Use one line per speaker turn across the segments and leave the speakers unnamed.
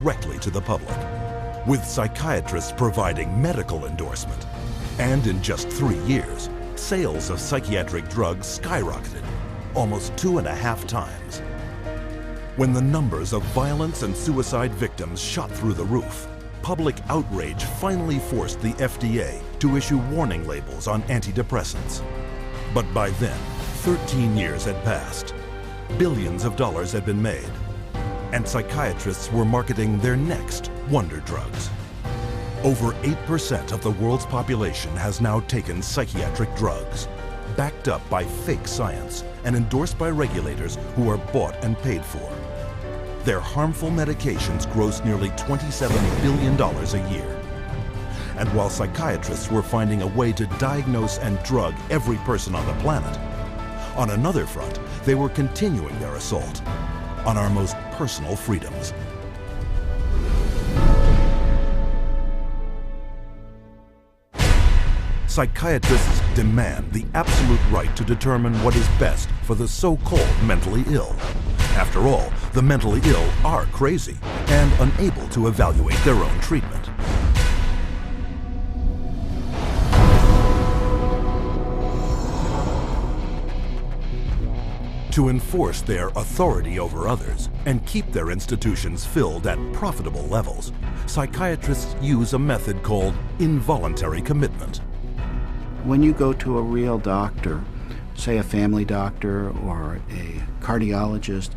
directly to the public, with psychiatrists providing medical endorsement. And in just 3 years, sales of psychiatric drugs skyrocketed, almost 2.5 times. When the numbers of violence and suicide victims shot through the roof, public outrage finally forced the FDA to issue warning labels on antidepressants. But by then, 13 years had passed. Billions of dollars had been made, and psychiatrists were marketing their next wonder drugs. Over 8% of the world's population has now taken psychiatric drugs, backed up by fake science and endorsed by regulators who are bought and paid for. Their harmful medications gross nearly $27 billion a year. And while psychiatrists were finding a way to diagnose and drug every person on the planet, on another front, they were continuing their assault on our most personal freedoms. Psychiatrists demand the absolute right to determine what is best for the so-called mentally ill. After all, the mentally ill are crazy and unable to evaluate their own treatment. To enforce their authority over others and keep their institutions filled at profitable levels, psychiatrists use a method called involuntary commitment.
When you go to a real doctor, say a family doctor or a cardiologist,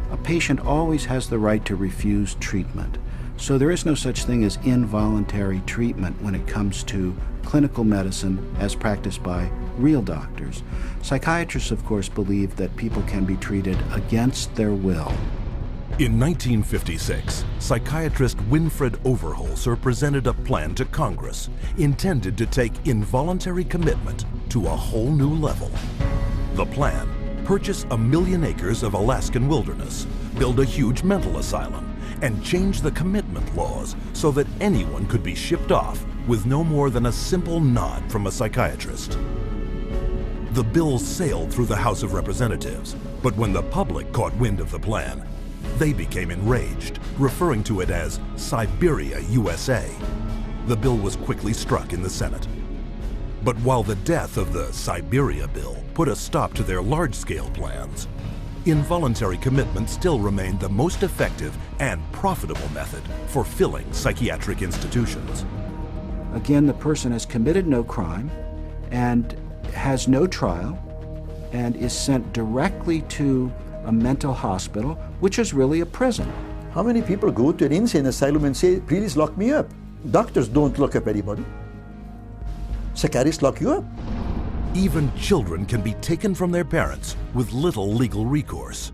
a patient always has the right to refuse treatment. So there is no such thing as involuntary treatment when it comes to clinical medicine as practiced by real doctors. Psychiatrists, of course, believe that people can be treated against their will.
In 1956, psychiatrist Winfred Overholser presented a plan to Congress intended to take involuntary commitment to a whole new level. The plan: purchase 1 million acres of Alaskan wilderness, build a huge mental asylum, and change the commitment laws so that anyone could be shipped off with no more than a simple nod from a psychiatrist. The bill sailed through the House of Representatives, but when the public caught wind of the plan, they became enraged, referring to it as Siberia, USA. The bill was quickly struck in the Senate. But while the death of the Siberia bill put a stop to their large-scale plans, involuntary commitment still remained the most effective and profitable method for filling psychiatric institutions.
Again, the person has committed no crime and has no trial and is sent directly to a mental hospital, which is really a prison.
How many people go to an insane asylum and say, please lock me up? Doctors don't lock up anybody. Psychiatrists lock you up.
Even children can be taken from their parents with little legal recourse.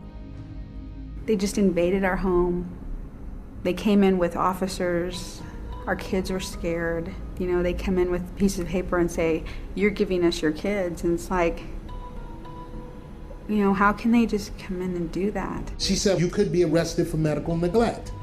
They just invaded our home. They came in with officers. Our kids were scared. You know, they come in with pieces of paper and say, you're giving us your kids. And it's like, you know, how can they just come in and do that?
She said, you could be arrested for medical neglect.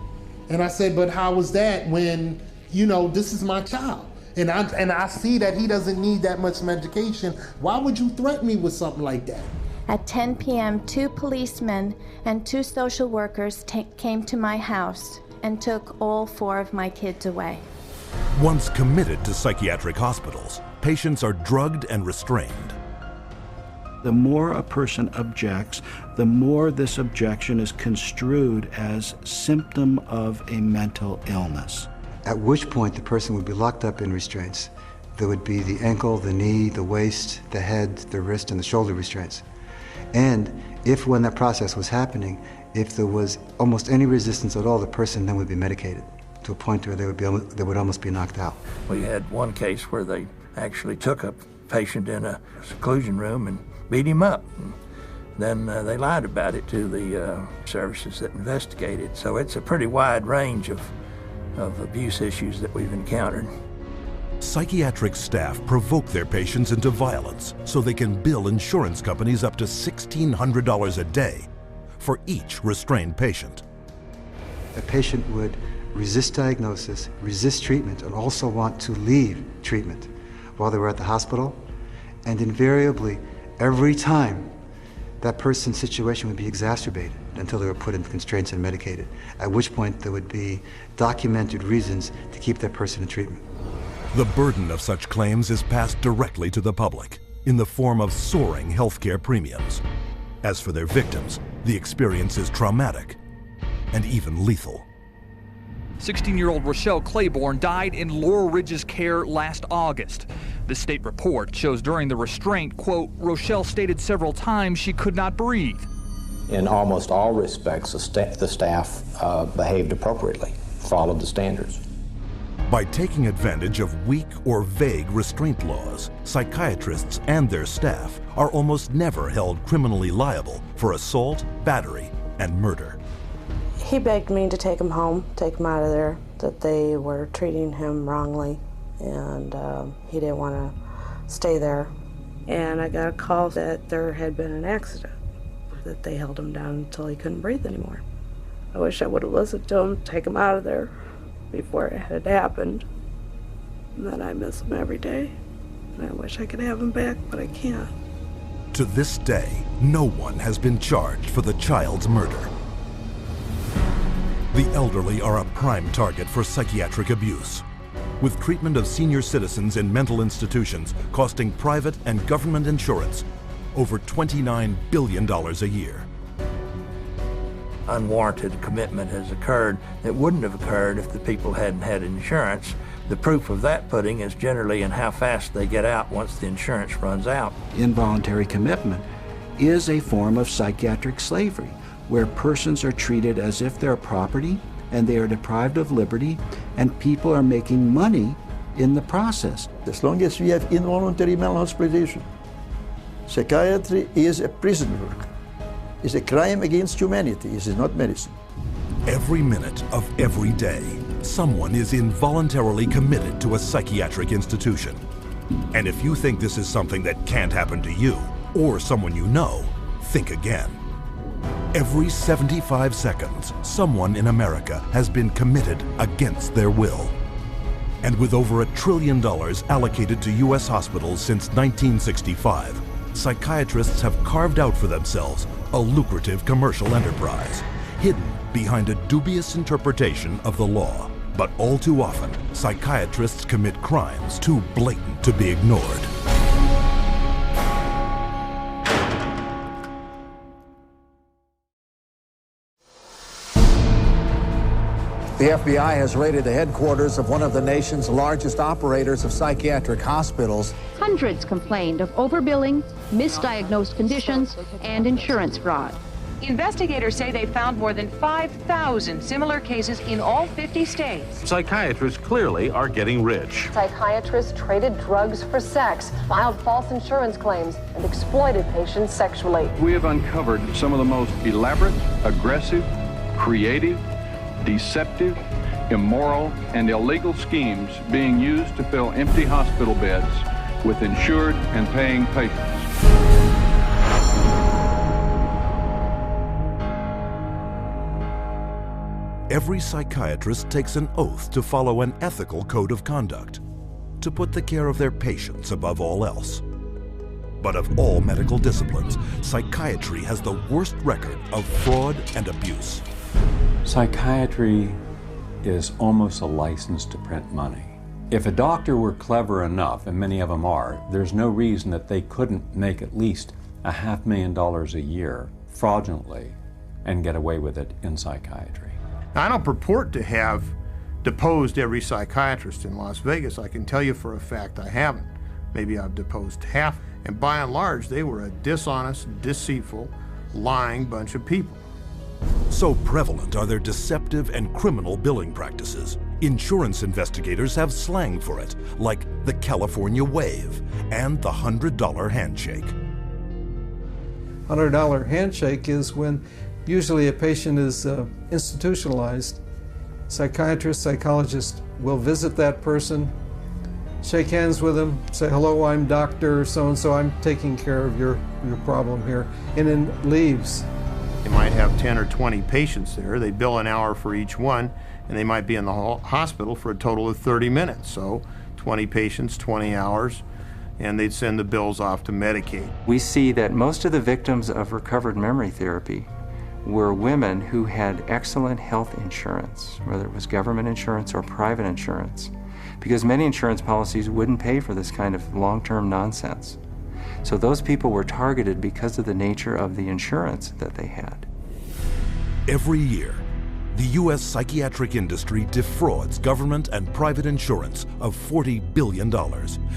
And I said, but how is that when, you know, this is my child? And I see that he doesn't need that much medication. Why would you threaten me with something like that?
At 10 p.m., 2 policemen and 2 social workers came to my house and took all 4 of my kids away.
Once committed to psychiatric hospitals, patients are drugged and restrained.
The more a person objects, the more this objection is construed as symptom of a mental illness.
At which point the person would be locked up in restraints. There would be the ankle, the knee, the waist, the head, the wrist, and the shoulder restraints. And if when that process was happening, if there was almost any resistance at all, the person then would be medicated to a point where they would almost be knocked out.
We had one case where they actually took a patient in a seclusion room and beat him up. And then they lied about it to the services that investigated. So it's a pretty wide range of abuse issues that we've encountered.
Psychiatric staff provoke their patients into violence so they can bill insurance companies up to $1,600 a day for each restrained patient.
A patient would resist diagnosis, resist treatment, and also want to leave treatment while they were at the hospital. And invariably, every time, that person's situation would be exacerbated. until they were put in constraints and medicated, at which point there would be documented reasons to keep that person in treatment.
The burden of such claims is passed directly to the public in the form of soaring healthcare premiums. As for their victims, the experience is traumatic and even lethal.
16-year-old Rochelle Claiborne died in Laurel Ridge's care last August. The state report shows during the restraint, quote, Rochelle stated several times she could not breathe.
In almost all respects, the staff behaved appropriately, followed the standards.
By taking advantage of weak or vague restraint laws, psychiatrists and their staff are almost never held criminally liable for assault, battery, and murder.
He begged me to take him home, take him out of there, that they were treating him wrongly, and he didn't want to stay there. And I got a call that there had been an accident, that they held him down until he couldn't breathe anymore. I wish I would have listened to him, take him out of there before it had happened. And then I miss him every day, and I wish I could have him back, but I can't.
To this day, no one has been charged for the child's murder. The elderly are a prime target for psychiatric abuse, with treatment of senior citizens in mental institutions costing private and government insurance over $29 billion a year.
Unwarranted commitment has occurred that wouldn't have occurred if the people hadn't had insurance. The proof of that pudding is generally in how fast they get out once the insurance runs out.
Involuntary commitment is a form of psychiatric slavery, where persons are treated as if they're property and they are deprived of liberty, and people are making money in the process.
As long as we have involuntary mental hospitalization, psychiatry is a prison work. It's a crime against humanity. It is not medicine.
Every minute of every day, someone is involuntarily committed to a psychiatric institution. And if you think this is something that can't happen to you or someone you know, think again. Every 75 seconds, someone in America has been committed against their will. And with over $1 trillion allocated to U.S. hospitals since 1965, psychiatrists have carved out for themselves a lucrative commercial enterprise, hidden behind a dubious interpretation of the law. But all too often, psychiatrists commit crimes too blatant to be ignored.
The FBI has raided the headquarters of one of the nation's largest operators of psychiatric hospitals.
Hundreds complained of overbilling, misdiagnosed conditions, and insurance fraud.
Investigators say they found more than 5,000 similar cases in all 50 states.
Psychiatrists clearly are getting rich.
Psychiatrists traded drugs for sex, filed false insurance claims, and exploited patients sexually.
We have uncovered some of the most elaborate, aggressive, creative, deceptive, immoral, and illegal schemes being used to fill empty hospital beds with insured and paying patients.
Every psychiatrist takes an oath to follow an ethical code of conduct, to put the care of their patients above all else. But of all medical disciplines, psychiatry has the worst record of fraud and abuse.
Psychiatry is almost a license to print money. If a doctor were clever enough, and many of them are, there's no reason that they couldn't make at least $500,000 a year fraudulently and get away with it in psychiatry.
I don't purport to have deposed every psychiatrist in Las Vegas. I can tell you for a fact I haven't. Maybe I've deposed half, and by and large, they were a dishonest, deceitful, lying bunch of people.
So prevalent are their deceptive and criminal billing practices. Insurance investigators have slang for it, like the California wave and the $100 handshake.
$100 handshake is when usually a patient is institutionalized. Psychiatrists, psychologists will visit that person, shake hands with them, say, hello, I'm Dr. So-and-so, I'm taking care of your problem here, and then leaves.
They might have 10 or 20 patients there. They bill an hour for each one, and they might be in the hospital for a total of 30 minutes. So 20 patients, 20 hours, and they'd send the bills off to Medicaid.
We see that most of the victims of recovered memory therapy were women who had excellent health insurance, whether it was government insurance or private insurance, because many insurance policies wouldn't pay for this kind of long-term nonsense. So those people were targeted because of the nature of the insurance that they had.
Every year, the U.S. psychiatric industry defrauds government and private insurance of $40 billion,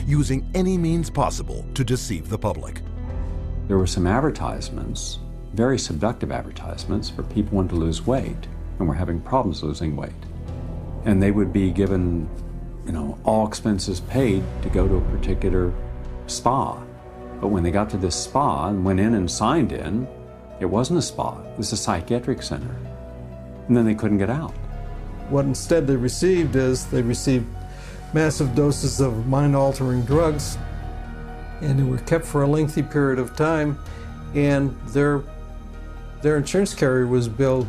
using any means possible to deceive the public.
There were some advertisements, very seductive advertisements, for people wanting to lose weight and were having problems losing weight. And they would be given, all expenses paid to go to a particular spa. But when they got to this spa and went in and signed in, it wasn't a spa, it was a psychiatric center. And then they couldn't get out.
What instead they received massive doses of mind-altering drugs, and they were kept for a lengthy period of time, and their insurance carrier was billed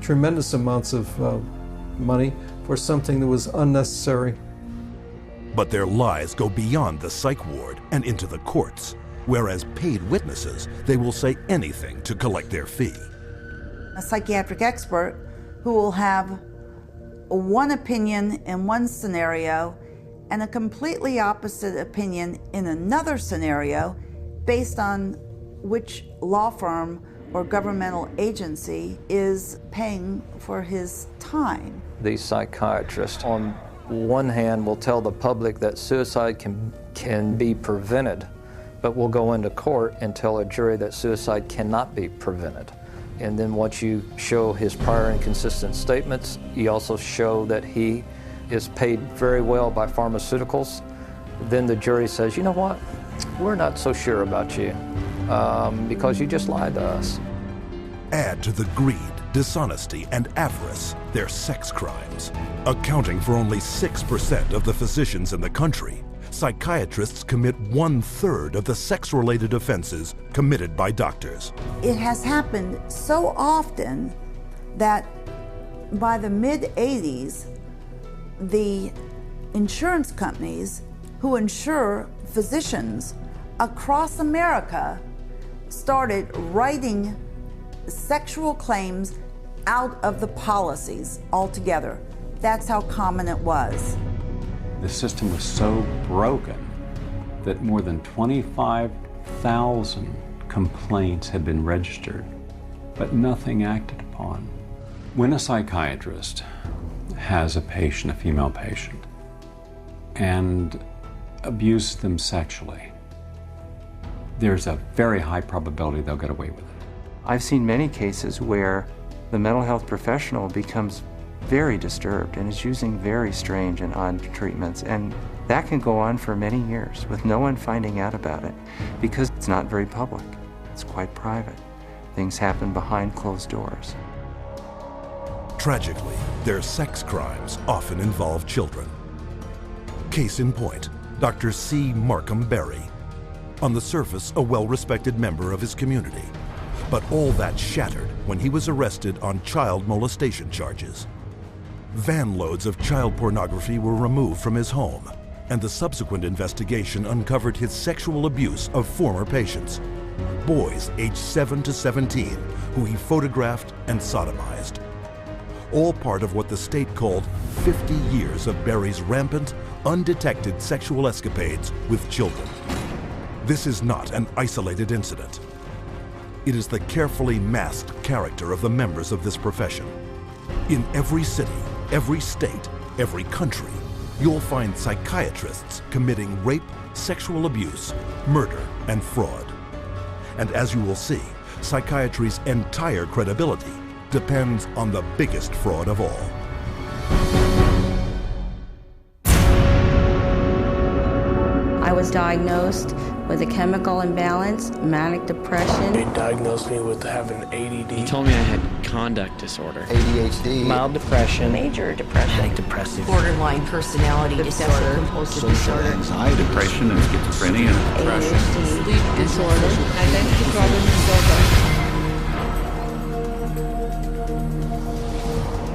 tremendous amounts of money for something that was unnecessary.
But their lies go beyond the psych ward and into the courts, where as paid witnesses, they will say anything to collect their fee.
A psychiatric expert who will have one opinion in one scenario and a completely opposite opinion in another scenario based on which law firm or governmental agency is paying for his time.
These psychiatrists, on one hand, will tell the public that suicide can be prevented, but will go into court and tell a jury that suicide cannot be prevented. And then once you show his prior inconsistent statements, you also show that he is paid very well by pharmaceuticals, then the jury says, you know what, we're not so sure about you because you just lied to us.
Add to the greed, dishonesty, and avarice their sex crimes. Accounting for only 6% of the physicians in the country, psychiatrists commit 1/3 of the sex-related offenses committed by doctors.
It has happened so often that by the mid-'80s, the insurance companies who insure physicians across America started writing sexual claims out of the policies altogether. That's how common it was.
The system was so broken that more than 25,000 complaints had been registered, but nothing acted upon. When a psychiatrist has a patient, a female patient, and abuses them sexually, there's a very high probability they'll get away with it.
I've seen many cases where the mental health professional becomes very disturbed and is using very strange and odd treatments, and that can go on for many years with no one finding out about it because it's not very public. It's quite private. Things happen behind closed doors.
Tragically, their sex crimes often involve children. Case in point, Dr. C. Markham Berry. On the surface, a well-respected member of his community. But all that shattered when he was arrested on child molestation charges. Van loads of child pornography were removed from his home, and the subsequent investigation uncovered his sexual abuse of former patients, boys aged 7 to 17, who he photographed and sodomized. All part of what the state called 50 years of Berry's rampant, undetected sexual escapades with children. This is not an isolated incident. It is the carefully masked character of the members of this profession. In every city, every state, every country, you'll find psychiatrists committing rape, sexual abuse, murder, and fraud. And as you will see, psychiatry's entire credibility depends on the biggest fraud of all.
I was diagnosed with a chemical imbalance, manic depression.
They diagnosed me with having ADD.
He told me I had conduct disorder,
ADHD,
mild depression,
Major depression.
manic depressive,
Borderline personality disorder. Compulsive disorder.
Anxiety, depression, and schizophrenia, and depression.
Sleep disorder. Identity problem disorder.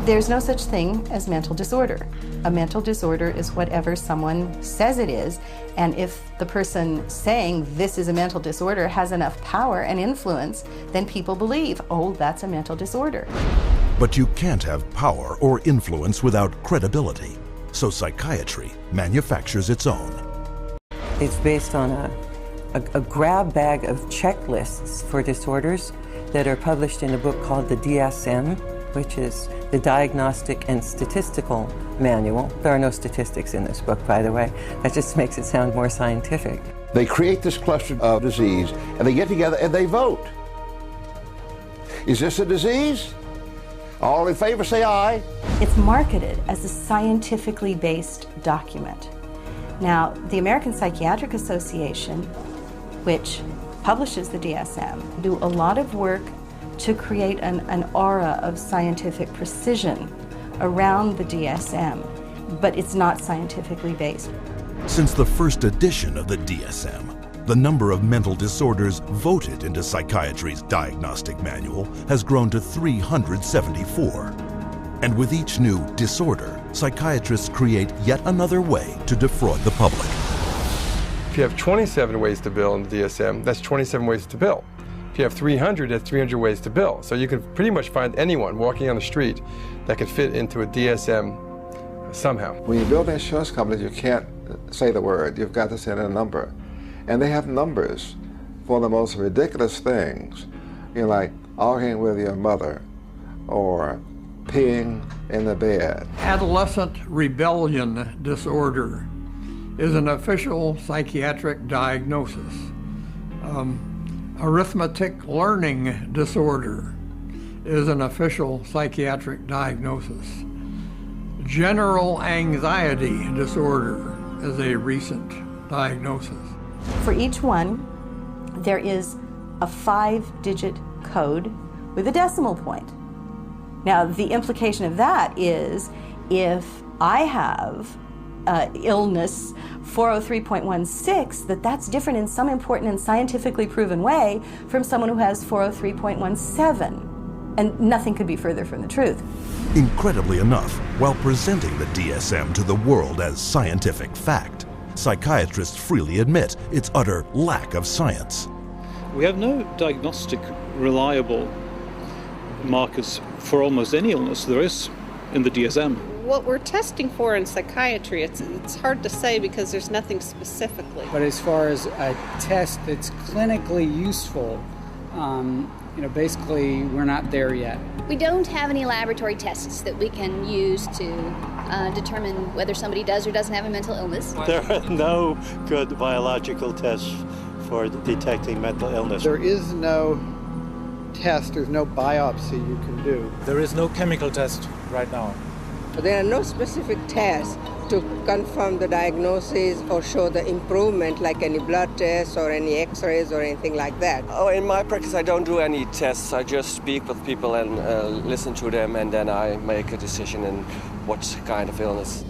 There's no such thing as mental disorder. A mental disorder is whatever someone says it is, and if the person saying this is a mental disorder has enough power and influence, then people believe, oh, that's a mental disorder.
But you can't have power or influence without credibility, so psychiatry manufactures its own.
It's based on a grab bag of checklists for disorders that are published in a book called the DSM, which is the Diagnostic and Statistical Manual. There are no statistics in this book, by the way. That just makes it sound more scientific.
They create this cluster of disease, and they get together and they vote. Is this a disease? All in favor, say aye.
It's marketed as a scientifically based document. Now, the American Psychiatric Association, which publishes the DSM, do a lot of work to create an aura of scientific precision around the DSM, but it's not scientifically based.
Since the first edition of the DSM, the number of mental disorders voted into psychiatry's diagnostic manual has grown to 374. And with each new disorder, psychiatrists create yet another way to defraud the public.
If you have 27 ways to bill in the DSM, that's 27 ways to bill. If you have 300, that's 300 ways to bill. So you can pretty much find anyone walking on the street that could fit into a DSM somehow.
When you build insurance companies, you can't say the word. You've got to say a number. And they have numbers for the most ridiculous things. You know, like arguing with your mother or peeing in the bed.
Adolescent rebellion disorder is an official psychiatric diagnosis. Arithmetic learning disorder is an official psychiatric diagnosis. General anxiety disorder is a recent diagnosis.
For each one, there is a 5-digit code with a decimal point. Now, the implication of that is if I have illness 403.16, that's different in some important and scientifically proven way from someone who has 403.17. And nothing could be further from the truth.
Incredibly enough, while presenting the DSM to the world as scientific fact, psychiatrists freely admit its utter lack of science.
We have no diagnostic reliable markers for almost any illness there is in the DSM.
What we're testing for in psychiatry, it's hard to say because there's nothing specifically.
But as far as a test that's clinically useful, basically we're not there yet.
We don't have any laboratory tests that we can use to determine whether somebody does or doesn't have a mental illness.
There are no good biological tests for detecting mental illness.
There is no test, there's no biopsy you can do.
There is no chemical test right now.
There are no specific tests to confirm the diagnosis or show the improvement, like any blood tests or any x-rays or anything like that.
Oh, in my practice, I don't do any tests. I just speak with people and listen to them, and then I make a decision in what kind of illness.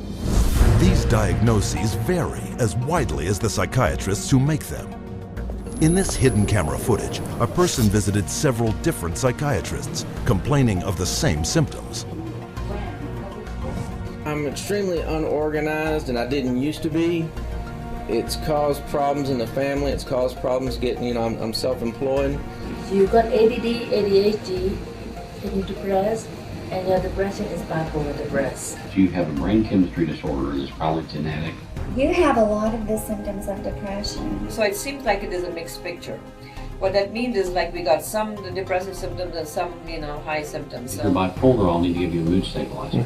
These diagnoses vary as widely as the psychiatrists who make them. In this hidden camera footage, a person visited several different psychiatrists, complaining of the same symptoms.
I'm extremely unorganized, and I didn't used to be. It's caused problems in the family. It's caused problems getting, I'm self-employed.
You've got ADD, ADHD, you need depressed, and your depression is bipolar depressed.
If you have a brain chemistry disorder, and it's probably genetic.
You have a lot of the symptoms of depression.
So it seems like it is a mixed picture. What that means is like we got some depressive symptoms and some, high symptoms.
If you're bipolar, I'll need to give you a mood stabilizer.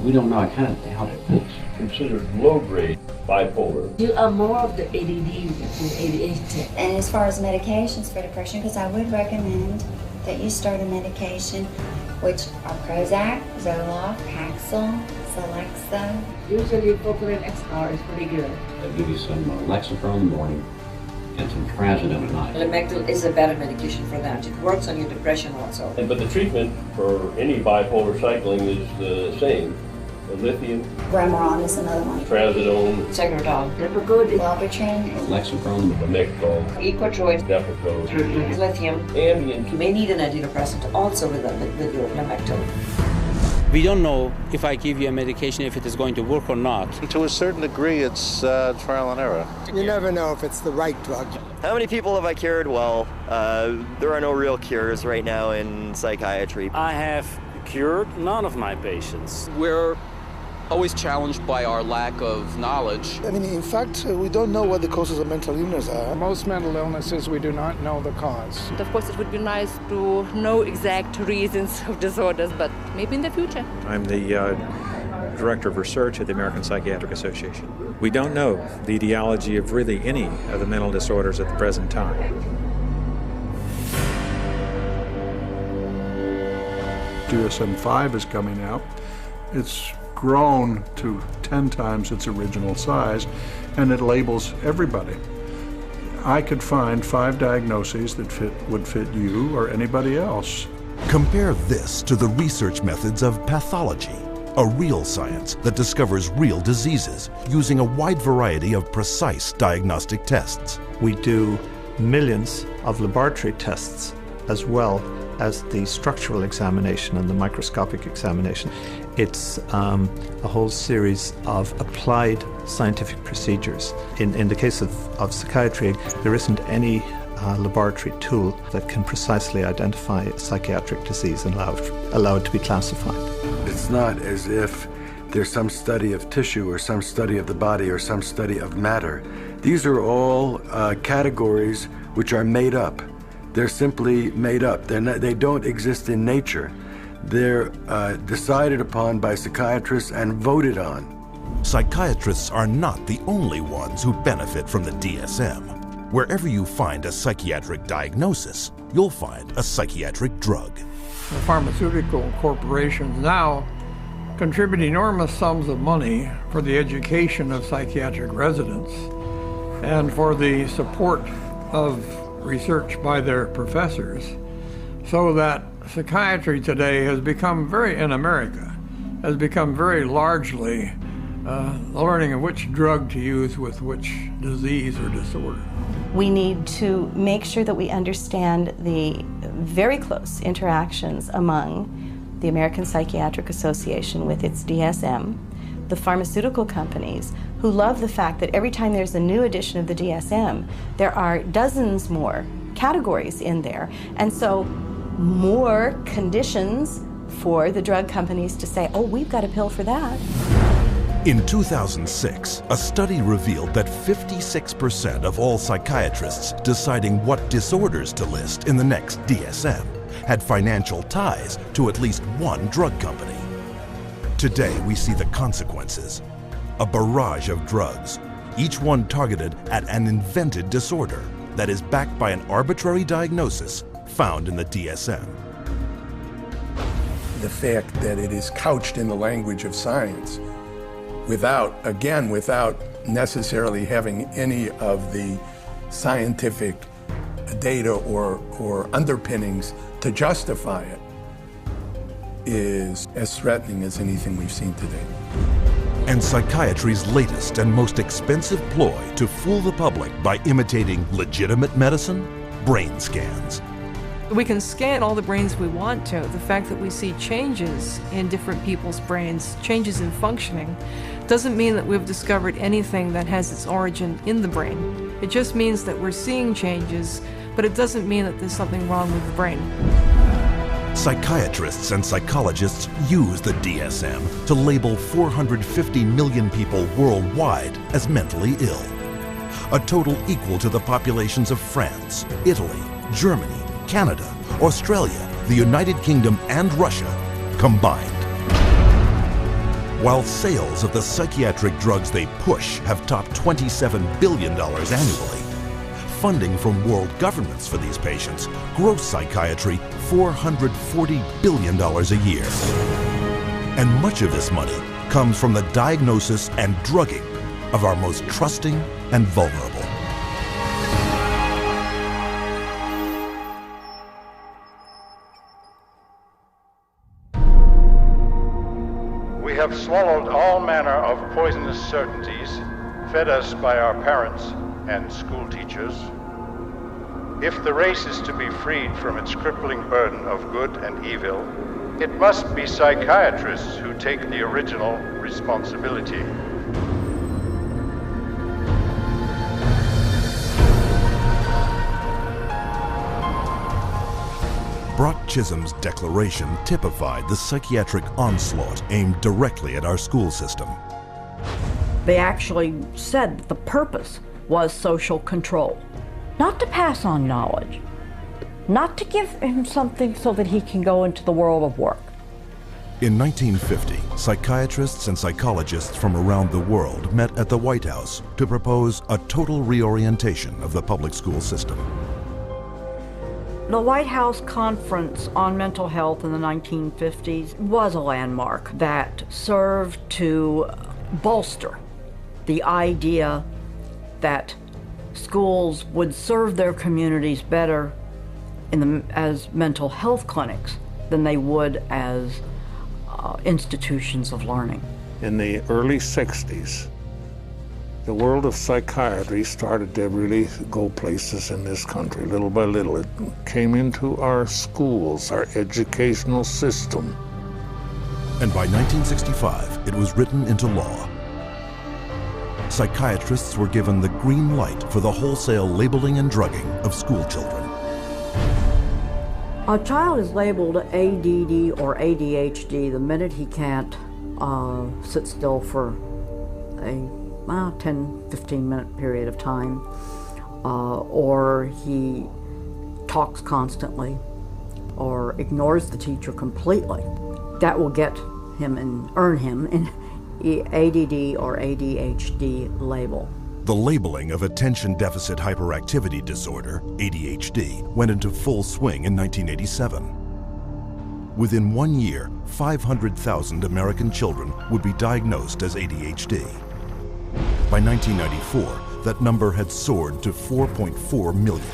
We don't know, I kind of doubt it.
It's considered low-grade bipolar.
You are more of the ADD than ADHD.
And as far as medications for depression, because I would recommend that you start a medication, which are Prozac, Zoloft, Paxil, Celexa.
Usually Propylene XR is pretty good.
I'll give you some Lexapro in the morning and some Trazodone at night.
Lamictal is a better medication for that. It works on your depression also.
But the treatment for any bipolar cycling is the same. The lithium.
Remeron is another one.
Trazodone.
Segredol.
Lipigood. Wellbutrin.
Lexapro.
Lamictal.
Equitroid.
Depakote.
Lithium.
Ambien.
You may need an antidepressant also with your Lamictal.
We don't know if I give you a medication if it is going to work or not.
To a certain degree, it's trial and error.
You never know if it's the right drug.
How many people have I cured? Well, there are no real cures right now in psychiatry.
I have cured none of my patients.
We're always challenged by our lack of knowledge.
I mean, in fact, we don't know what the causes of mental illness are.
Most mental illnesses, we do not know the cause.
Of course, it would be nice to know exact reasons of disorders, but maybe in the future.
I'm the Director of Research at the American Psychiatric Association. We don't know the etiology of really any of the mental disorders at the present time.
DSM-5 is coming out. It's grown to 10 times its original size, and it labels everybody. I could find 5 diagnoses that would fit you or anybody else.
Compare this to the research methods of pathology, a real science that discovers real diseases using a wide variety of precise diagnostic tests.
We do millions of laboratory tests as well as the structural examination and the microscopic examination. It's a whole series of applied scientific procedures. In the case of psychiatry, there isn't any laboratory tool that can precisely identify a psychiatric disease and allow it to be classified.
It's not as if there's some study of tissue or some study of the body or some study of matter. These are all categories which are made up. They're simply made up. They don't exist in nature. They're decided upon by psychiatrists and voted on.
Psychiatrists are not the only ones who benefit from the DSM. Wherever you find a psychiatric diagnosis, you'll find a psychiatric drug.
The pharmaceutical corporations now contribute enormous sums of money for the education of psychiatric residents and for the support of research by their professors, so that psychiatry today has become in America, has become very largely learning of which drug to use with which disease or disorder.
We need to make sure that we understand the very close interactions among the American Psychiatric Association with its DSM, the pharmaceutical companies, who love the fact that every time there's a new edition of the DSM, there are dozens more categories in there, and so more conditions for the drug companies to say, oh, we've got a pill for that.
In 2006, a study revealed that 56% of all psychiatrists deciding what disorders to list in the next DSM had financial ties to at least one drug company. Today, we see the consequences. A barrage of drugs, each one targeted at an invented disorder that is backed by an arbitrary diagnosis found in the DSM.
The fact that it is couched in the language of science without necessarily having any of the scientific data or underpinnings to justify it is as threatening as anything we've seen today.
And psychiatry's latest and most expensive ploy to fool the public by imitating legitimate medicine? Brain scans.
We can scan all the brains we want to. The fact that we see changes in different people's brains, changes in functioning, doesn't mean that we've discovered anything that has its origin in the brain. It just means that we're seeing changes, but it doesn't mean that there's something wrong with the brain.
Psychiatrists and psychologists use the DSM to label 450 million people worldwide as mentally ill, a total equal to the populations of France, Italy, Germany, Canada, Australia, the United Kingdom, and Russia combined. While sales of the psychiatric drugs they push have topped $27 billion annually, funding from world governments for these patients gross psychiatry $440 billion a year. And much of this money comes from the diagnosis and drugging of our most trusting and vulnerable.
We have swallowed all manner of poisonous certainties fed us by our parents and school teachers. If the race is to be freed from its crippling burden of good and evil,
It must be psychiatrists who take the original responsibility.
Brock Chisholm's declaration typified the psychiatric onslaught aimed directly at our school system.
They actually said that the purpose was social control, not to pass on knowledge, not to give him something so that he can go into the world of work.
In 1950, psychiatrists and psychologists from around the world met at the White House to propose a total reorientation of the public school system.
The White House Conference on Mental Health in the 1950s was a landmark that served to bolster the idea that schools would serve their communities better as mental health clinics than they would as institutions of learning.
In the early 60s, the world of psychiatry started to really go places in this country. Little by little, it came into our schools, our educational system.
And by 1965, it was written into law. Psychiatrists were given the green light for the wholesale labeling and drugging of school children.
A child is labeled ADD or ADHD the minute he can't sit still for a 10-15 minute period of time, or he talks constantly or ignores the teacher completely. That will get him and earn him an ADD or ADHD label.
The labeling of attention deficit hyperactivity disorder, ADHD, went into full swing in 1987. Within 1 year, 500,000 American children would be diagnosed as ADHD. By 1994, that number had soared to 4.4 million.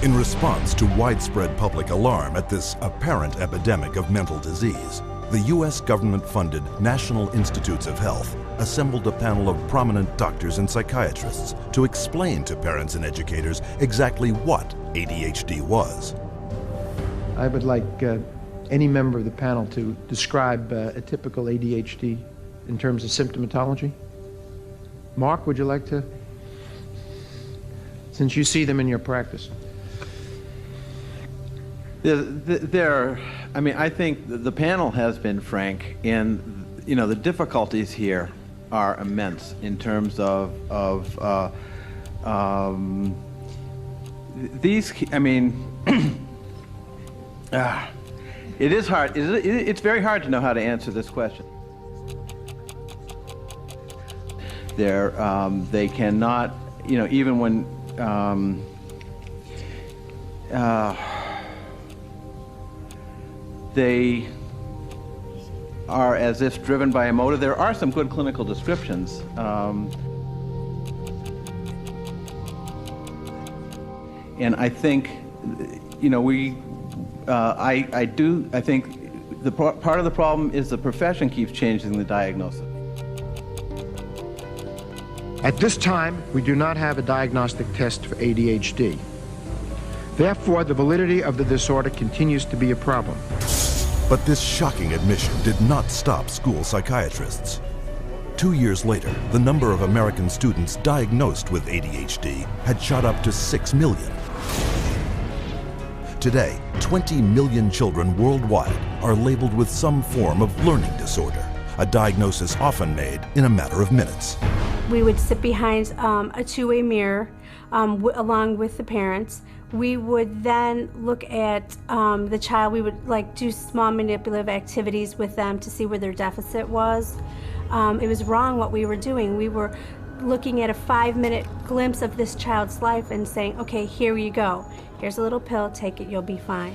In response to widespread public alarm at this apparent epidemic of mental disease, the U.S. government-funded National Institutes of Health assembled a panel of prominent doctors and psychiatrists to explain to parents and educators exactly what ADHD was.
I would like any member of the panel to describe a typical ADHD in terms of symptomatology. Mark, would you like to? Since you see them in your practice.
I think the panel has been frank, and the difficulties here are immense in terms of these. It is hard. It's very hard to know how to answer this question. They cannot, even when. They are as if driven by a motive. There are some good clinical descriptions. And I think, I think part of the problem is the profession keeps changing the diagnosis.
At this time, we do not have a diagnostic test for ADHD. Therefore, the validity of the disorder continues to be a problem.
But this shocking admission did not stop school psychiatrists. 2 years later, the number of American students diagnosed with ADHD had shot up to 6 million. Today, 20 million children worldwide are labeled with some form of learning disorder, a diagnosis often made in a matter of minutes.
We would sit behind a two-way mirror along with the parents. We would then look at the child. We would do small manipulative activities with them to see where their deficit was. It was wrong what we were doing. We were looking at a 5-minute glimpse of this child's life and saying, okay, here you go. Here's a little pill, take it, you'll be fine.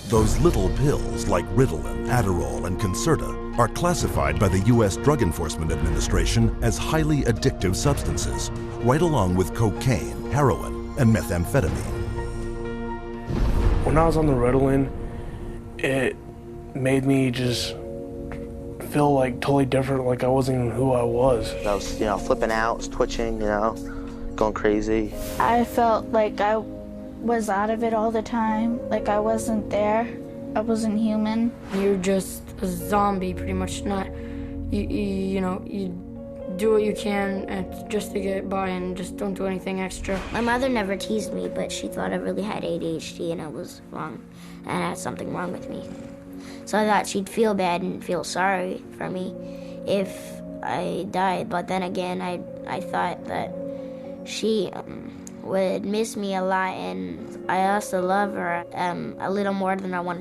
Those little pills like Ritalin, Adderall, and Concerta are classified by the U.S. Drug Enforcement Administration as highly addictive substances, right along with cocaine, heroin, and methamphetamine.
When I was on the Ritalin, it made me just feel totally different, like I wasn't even who I was.
I was, flipping out, was twitching, going crazy.
I felt like I was out of it all the time, like I wasn't there.
I wasn't human.
You're just a zombie, pretty much. You do what you can just to get by and just don't do anything extra.
My mother never teased me, but she thought I really had ADHD and I was wrong, and I had something wrong with me. So I thought she'd feel bad and feel sorry for me if I died. But then again, I thought that she would miss me a lot, and I also love her a little more than I want